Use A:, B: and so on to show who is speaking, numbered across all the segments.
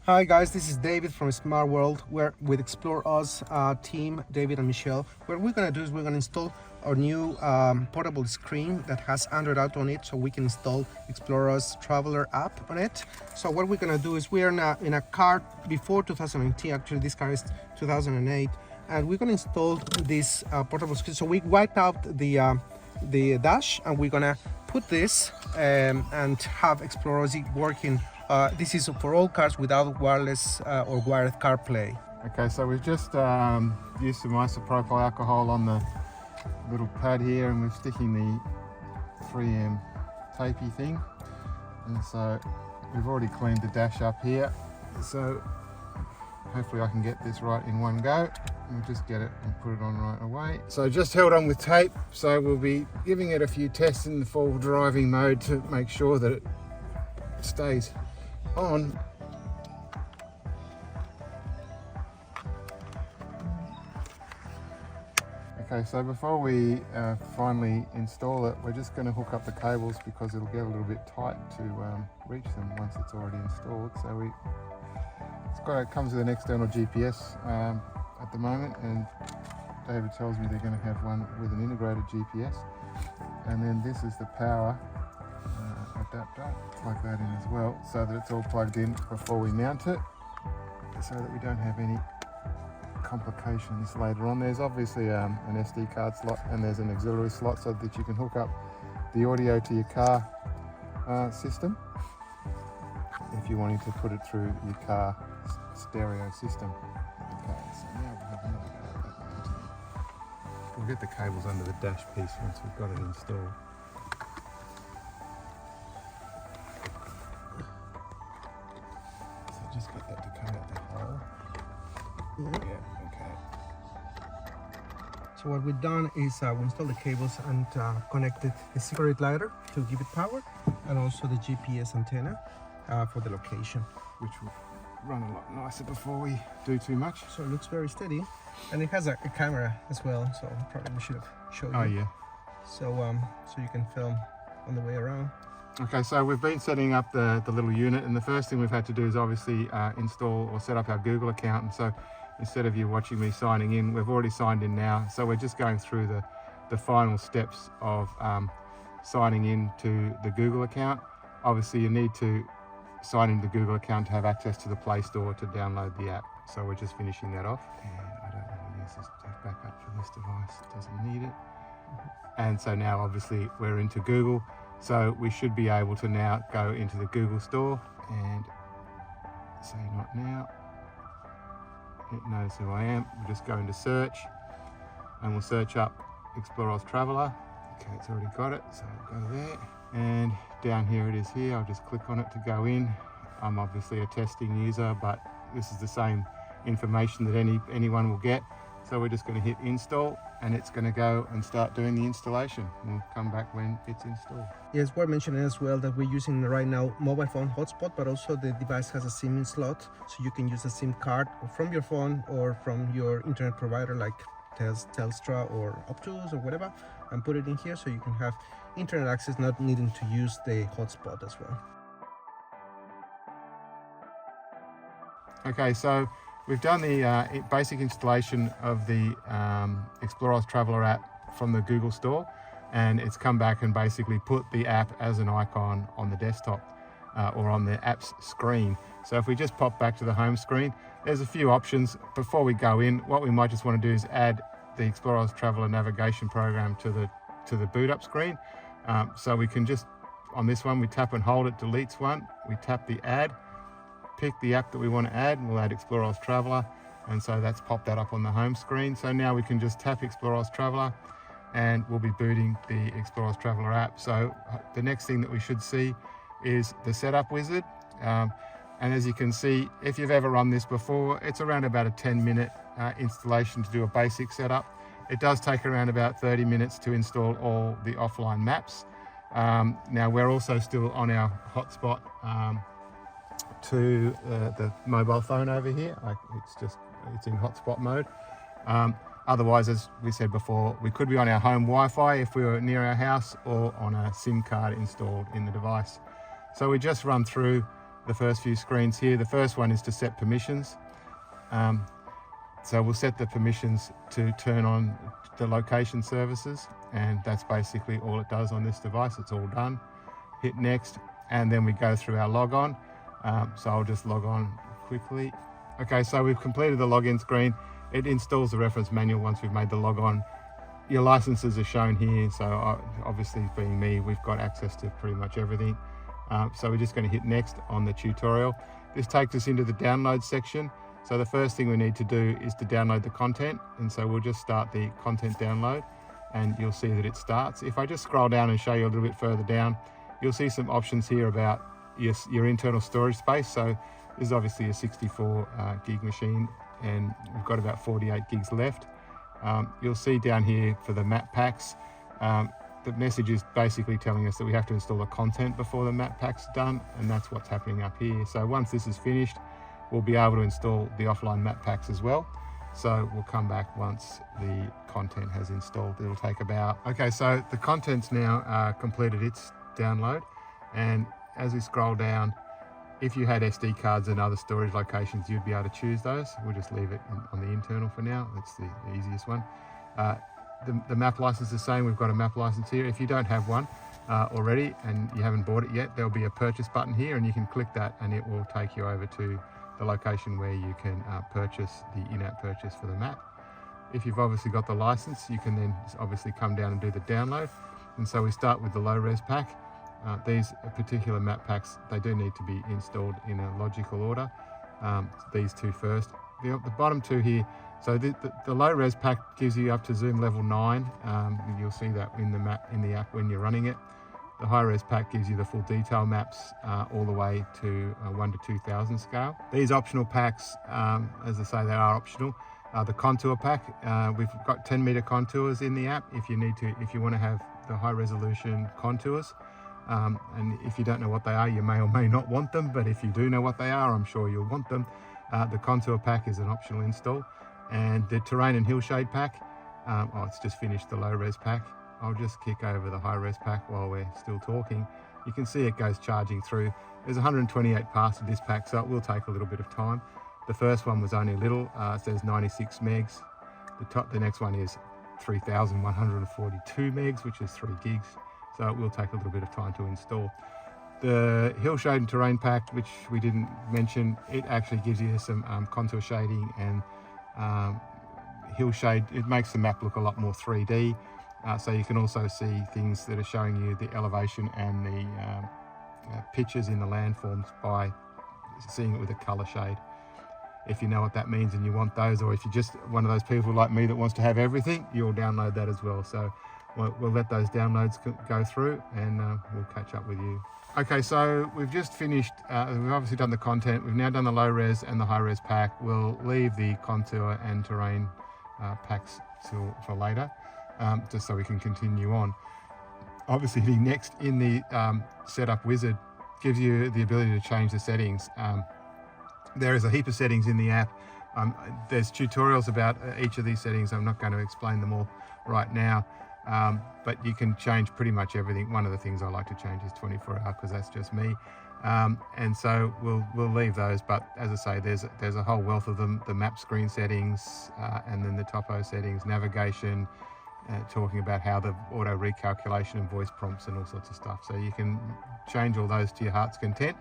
A: Hi guys, this is David from Smart World. We're with ExplorOz team, David and Michelle. What we're gonna do is we're gonna install our new portable screen that has Android Auto on it, so we can install ExplorOz Traveller app on it. So what we're gonna do is we're in a car before 2019. Actually, this car is 2008, and we're gonna install this portable screen. So we wiped out the dash, and we're gonna put this and have ExplorOz working. This is for all cars without wireless or wired CarPlay.
B: Okay, so we've just used some isopropyl alcohol on the little pad here, and we're sticking the 3M tapey thing. And so we've already cleaned the dash up here. So hopefully I can get this right in one go. We'll just get it and put it on right away. So just held on with tape. So we'll be giving it a few tests in the full driving mode to make sure that it stays on. Okay, so before we finally install it, we're just going to hook up the cables because it'll get a little bit tight to reach them once it's already installed. So it comes with an external GPS at the moment, and David tells me they're going to have one with an integrated GPS. And then this is the power adapter, plug that in as well, so that it's all plugged in before we mount it, so that we don't have any complications later on. There's obviously an SD card slot, and there's an auxiliary slot so that you can hook up the audio to your car system if you're wanting to put it through your car stereo system. Okay, so now we'll have another go at that mounting. We'll get the cables under the dash piece once we've got it installed. Just get that to come out the hole. Yeah, okay.
A: So what we've done is we installed the cables and connected the cigarette lighter to give it power, and also the GPS antenna for the location,
B: Which will run a lot nicer before we do too much.
A: so it looks very steady, and it has a camera as well, so probably we should have showed you.
B: Oh yeah.
A: So so you can film on the way around.
B: Okay, so we've been setting up the little unit, and the first thing we've had to do is obviously install or set up our Google account. And so instead of you watching me signing in, we've already signed in now. So we're just going through the final steps of signing in to the Google account. Obviously you need to sign into the Google account to have access to the Play Store to download the app. So we're just finishing that off. And I don't want to use this backup for this device, it doesn't need it. And so now obviously we're into Google. So we should be able to now go into the Google Store and say not now. It knows who I am. We'll just go into search, and we'll search up ExplorOz Traveller. Okay, it's already got it, so I'll go there. And down here it is here. I'll just click on it to go in. I'm obviously a testing user, but this is the same information that anyone will get. So we're just going to hit install, and it's going to go and start doing the installation. We'll come back when it's installed.
A: Yes, we're mentioning as well that we're using right now mobile phone hotspot, but also the device has a SIM slot, so you can use a SIM card from your phone or from your internet provider like Telstra or App2Car or whatever, and put it in here so you can have internet access, not needing to use the hotspot as well.
B: Okay, so we've done the basic installation of the ExplorOz Traveller app from the Google Store, and it's come back and basically put the app as an icon on the desktop or on the app's screen. So if we just pop back to the home screen, there's a few options. Before we go in, what we might just want to do is add the ExplorOz Traveller navigation program to the boot up screen. So we can just, on this one, we tap and hold, it deletes one. We tap the add, pick the app that we want to add, and we'll add ExplorOz Traveller, and so that's popped that up on the home screen. So now we can just tap ExplorOz Traveller, and we'll be booting the ExplorOz Traveller app. So the next thing that we should see is the setup wizard, and as you can see, if you've ever run this before, it's around about a 10-minute installation to do a basic setup. It does take around about 30 minutes to install all the offline maps. Now we're also still on our hotspot to the mobile phone over here. It's in hotspot mode. Otherwise, as we said before, we could be on our home Wi-Fi if we were near our house, or on a SIM card installed in the device. So we just run through the first few screens here. The first one is to set permissions. So we'll set the permissions to turn on the location services, and that's basically all it does on this device. It's all done. Hit next, and then we go through our logon. So I'll just log on quickly. Okay, so we've completed the login screen. It installs the reference manual once we've made the logon. Your licenses are shown here, so obviously being me, we've got access to pretty much everything. So we're just going to hit next on the tutorial. This takes us into the download section. So the first thing we need to do is to download the content, and so we'll just start the content download, and you'll see that it starts. If I just scroll down and show you a little bit further down, you'll see some options here about your internal storage space. So this is obviously a 64 gig machine, and we've got about 48 gigs left. You'll see down here for the map packs, the message is basically telling us that we have to install the content before the map pack's done, and that's what's happening up here. So once this is finished, we'll be able to install the offline map packs as well. So we'll come back once the content has installed. It'll take about, okay, so the content's now completed its download, and as we scroll down, if you had SD cards and other storage locations, you'd be able to choose those. We'll just leave it on the internal for now. That's the easiest one. The map license is the same. We've got a map license here. If you don't have one already and you haven't bought it yet, there'll be a purchase button here, and you can click that and it will take you over to the location where you can purchase the in-app purchase for the map. If you've obviously got the license, you can then obviously come down and do the download. And so we start with the low res pack. These particular map packs, they do need to be installed in a logical order. These two first. The bottom two here, so the low res pack gives you up to zoom level 9. You'll see that in the app when you're running it. The high res pack gives you the full detail maps all the way to 1 to 2000 scale. These optional packs, as I say, they are optional. The contour pack, we've got 10 meter contours in the app if you want to have the high resolution contours. And if you don't know what they are, you may or may not want them, but if you do know what they are, I'm sure you'll want them. The contour pack is an optional install. And the terrain and hillshade pack, it's just finished the low res pack. I'll just kick over the high res pack while we're still talking. You can see it goes charging through. There's 128 parts of this pack, so it will take a little bit of time. The first one was only little, it says 96 megs. The next one is 3,142 megs, which is 3 gigs. So it will take a little bit of time to install. The hillshade and terrain pack, which we didn't mention, it actually gives you some contour shading and hillshade. It makes the map look a lot more 3D. So you can also see things that are showing you the elevation and the pictures in the landforms by seeing it with a color shade. If you know what that means and you want those, or if you're just one of those people like me that wants to have everything, you'll download that as well. So we'll let those downloads go through, and we'll catch up with you. Okay, so we've just finished, we've obviously done the content. We've now done the low res and the high res pack. We'll leave the contour and terrain packs for later, just so we can continue on. Obviously, the next in the setup wizard gives you the ability to change the settings. There is a heap of settings in the app. There's tutorials about each of these settings. I'm not going to explain them all right now, but you can change pretty much everything. One of the things I like to change is 24 hour, because that's just me. And so we'll leave those, but as I say, there's a whole wealth of them. The map screen settings, and then the topo settings, navigation, talking about how the auto recalculation and voice prompts and all sorts of stuff. So you can change all those to your heart's content.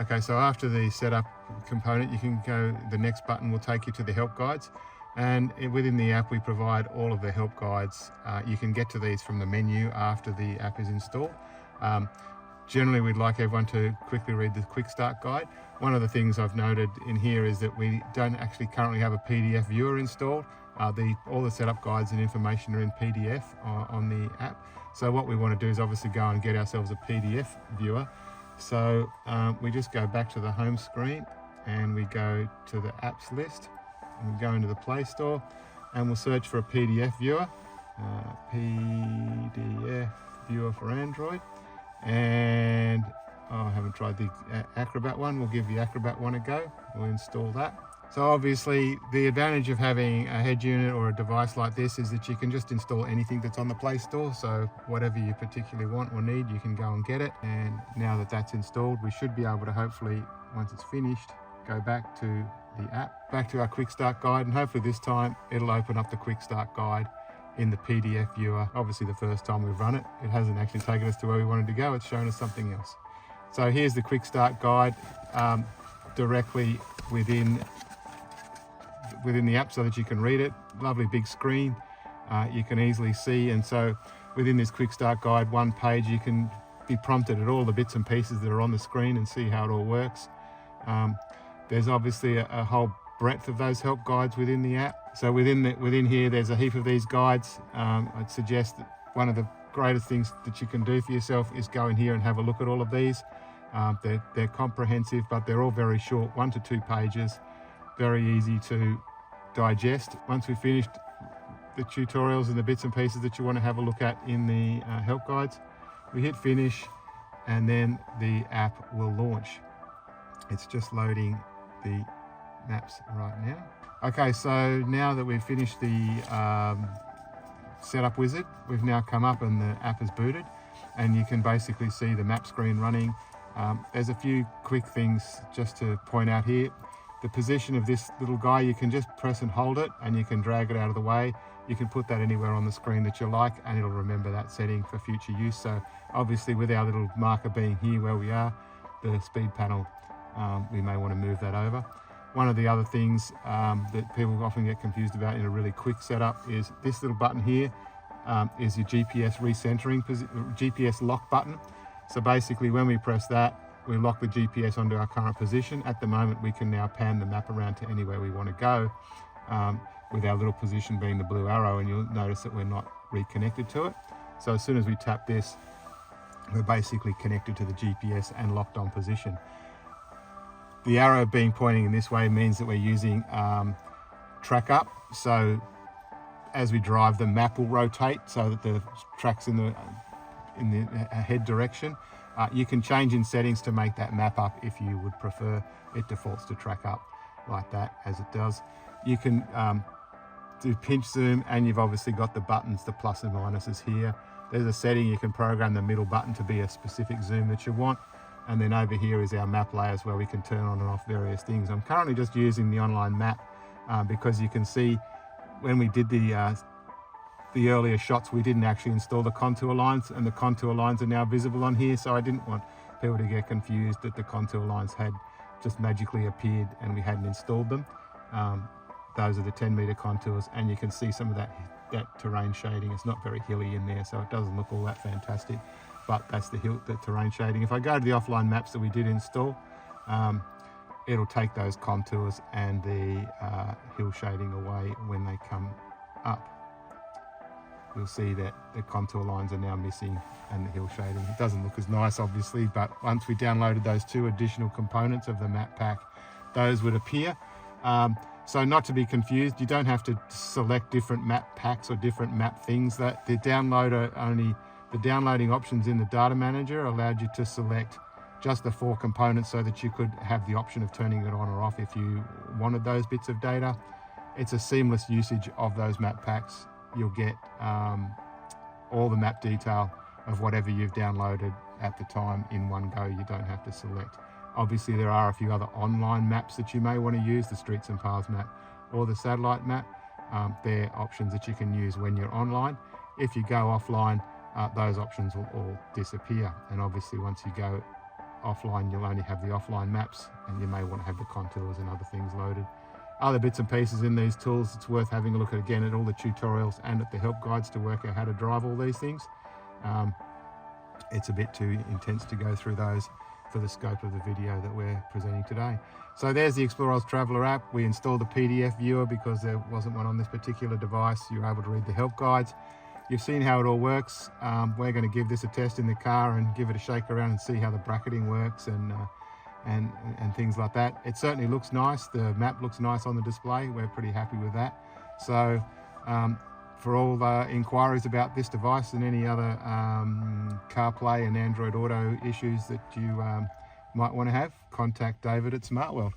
B: Okay, so after the setup component, you can go, the next button will take you to the help guides. And within the app, we provide all of the help guides. You can get to these from the menu after the app is installed. Generally, we'd like everyone to quickly read the quick start guide. One of the things I've noted in here is that we don't actually currently have a PDF viewer installed. All the setup guides and information are in PDF on the app. So what we want to do is obviously go and get ourselves a PDF viewer. So we just go back to the home screen and we go to the apps list, and we go into the Play Store and we'll search for a PDF viewer, PDF viewer for Android. And I haven't tried the Acrobat one. We'll give the Acrobat one a go. We'll install that. So obviously the advantage of having a head unit or a device like this is that you can just install anything that's on the Play Store. So whatever you particularly want or need, you can go and get it. And now that that's installed, we should be able to hopefully, once it's finished, go back to the app, back to our quick start guide, and hopefully this time it'll open up the quick start guide in the PDF viewer. Obviously the first time we've run it, it hasn't actually taken us to where we wanted to go. It's shown us something else. So here's the quick start guide directly within the app so that you can read it. Lovely big screen, you can easily see. And so within this quick start guide, one page, you can be prompted at all the bits and pieces that are on the screen and see how it all works. There's obviously a whole breadth of those help guides within the app. So within here, there's a heap of these guides. I'd suggest that one of the greatest things that you can do for yourself is go in here and have a look at all of these. They're comprehensive, but they're all very short, 1 to 2 pages, very easy to digest. Once we've finished the tutorials and the bits and pieces that you want to have a look at in the help guides, we hit finish and then the app will launch. It's just loading the maps right now. Okay, so now that we've finished the setup wizard, we've now come up and the app is booted, and you can basically see the map screen running. There's a few quick things just to point out here. The position of this little guy, you can just press and hold it and you can drag it out of the way. You can put that anywhere on the screen that you like and it'll remember that setting for future use. So obviously with our little marker being here where we are, the speed panel, we may want to move that over. One of the other things that people often get confused about in a really quick setup is this little button here is your GPS recentering, GPS lock button. So basically when we press that, we lock the GPS onto our current position. At the moment, we can now pan the map around to anywhere we want to go with our little position being the blue arrow, and you'll notice that we're not reconnected to it. So as soon as we tap this, we're basically connected to the GPS and locked on position. The arrow being pointing in this way means that we're using track up. So as we drive, the map will rotate so that the track's in the head direction. You can change in settings to make that map up if you would prefer. It defaults to track up like that as it does. You can do pinch zoom, and you've obviously got the buttons, the plus and minuses here. There's a setting you can program the middle button to be a specific zoom that you want. And then over here is our map layers where we can turn on and off various things. I'm currently just using the online map because you can see when we did the earlier shots, we didn't actually install the contour lines, and the contour lines are now visible on here. So I didn't want people to get confused that the contour lines had just magically appeared and we hadn't installed them. Those are the 10-meter contours, and you can see some of that terrain shading. It's not very hilly in there, so it doesn't look all that fantastic, but that's the terrain shading. If I go to the offline maps that we did install, it'll take those contours and the hill shading away when they come up. You'll see that the contour lines are now missing and the hill shading. It doesn't look as nice, obviously, but once we downloaded those 2 additional components of the map pack, those would appear. So not to be confused, you don't have to select different map packs or different map things. That the downloading options in the data manager allowed you to select just the 4 components so that you could have the option of turning it on or off if you wanted those bits of data. It's a seamless usage of those map packs. You'll get all the map detail of whatever you've downloaded at the time in one go. You don't have to select. Obviously, there are a few other online maps that you may want to use, the streets and paths map or the satellite map. They're options that you can use when you're online. If you go offline, those options will all disappear. And obviously, once you go offline, you'll only have the offline maps, and you may want to have the contours and other things loaded. Other bits and pieces in these tools, it's worth having a look at again at all the tutorials and at the help guides to work out how to drive all these things. It's a bit too intense to go through those for the scope of the video that we're presenting today. So there's the ExplorOz Traveller app. We installed the PDF viewer because there wasn't one on this particular device. You're able to read the help guides. You've seen how it all works. We're going to give this a test in the car and give it a shake around and see how the bracketing works and things like that. It certainly looks nice. The map looks nice on the display. We're pretty happy with that. So for all the inquiries about this device and any other CarPlay and Android Auto issues that you might want to have, contact David at SmartWorld.